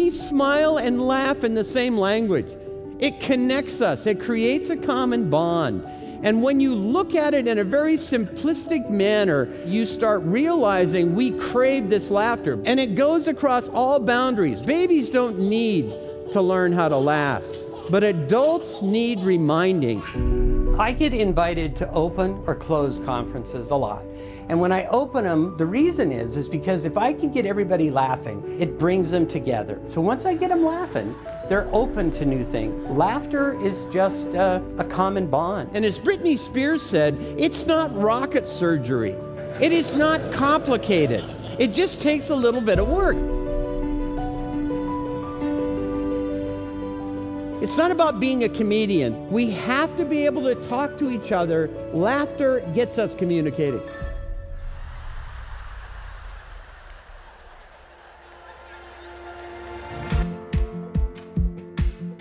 we smile and laugh in the same language. It connects us. It creates a common bond. And when you look at it in a very simplistic manner, you start realizing we crave this laughter. And it goes across all boundaries. Babies don't need to learn how to laugh, but adults need reminding. I get invited to open or close conferences a lot. And when I open them, the reason is because if I can get everybody laughing, it brings them together. So once I get them laughing, they're open to new things. Laughter is just a common bond. And as Britney Spears said, it's not rocket surgery. It is not complicated. It just takes a little bit of work. It's not about being a comedian. We have to be able to talk to each other. Laughter gets us communicating.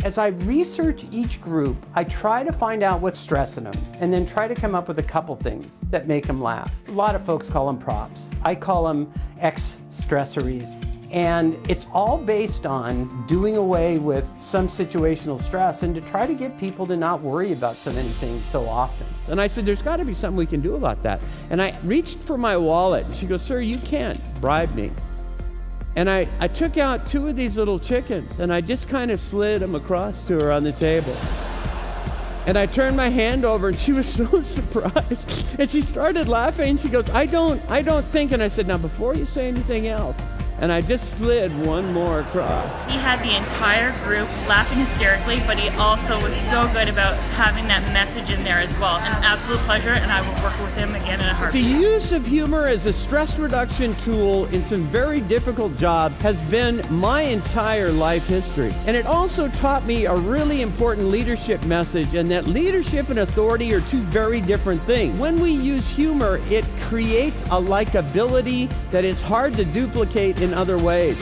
As I research each group, I try to find out what's stressing them and then try to come up with a couple things that make them laugh. A lot of folks call them props. I call them X-stressories. And it's all based on doing away with some situational stress and to try to get people to not worry about so many things so often. And I said, there's got to be something we can do about that. And I reached for my wallet. And she goes, sir, you can't bribe me. And I took out 2 of these little chickens and I just kind of slid them across to her on the table. And I turned my hand over and she was so surprised. And she started laughing and she goes, I don't think. And I said, now before you say anything else, and I just slid one more across. He had the entire group laughing hysterically, but he also was so good about having that message in there as well. An absolute pleasure, and I will work with him again in a heartbeat. The use of humor as a stress reduction tool in some very difficult jobs has been my entire life history. And it also taught me a really important leadership message, and that leadership and authority are 2 very different things. When we use humor, it creates a likability that is hard to duplicate in other ways.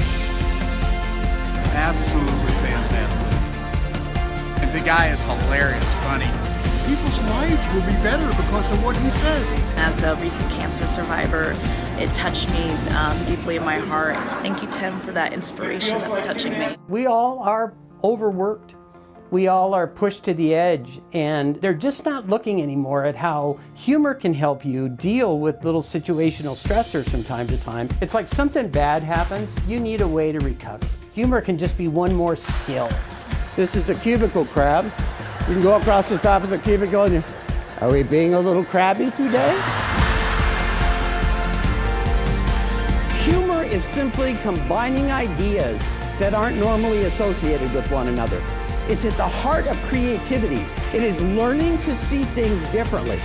Absolutely fantastic. And the guy is hilarious, funny. People's lives will be better because of what he says. As a recent cancer survivor, it touched me deeply in my heart. Thank you, Tim, for that inspiration that's touching me. We all are overworked. We all are pushed to the edge, and they're just not looking anymore at how humor can help you deal with little situational stressors from time to time. It's like something bad happens, you need a way to recover. Humor can just be one more skill. This is a cubicle crab. You can go across the top of the cubicle and are we being a little crabby today? Humor is simply combining ideas that aren't normally associated with one another. It's at the heart of creativity. It is learning to see things differently.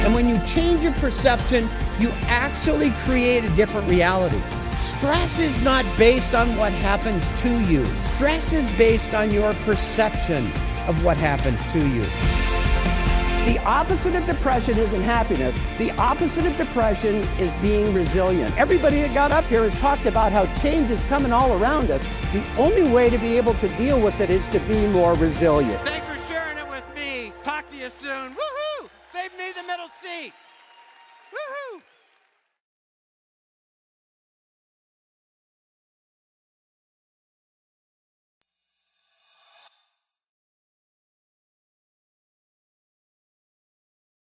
And when you change your perception, you actually create a different reality. Stress is not based on what happens to you. Stress is based on your perception of what happens to you. The opposite of depression isn't happiness. The opposite of depression is being resilient. Everybody that got up here has talked about how change is coming all around us. The only way to be able to deal with it is to be more resilient. Thanks for sharing it with me. Talk to you soon. Woohoo! Save me the middle seat. Woohoo!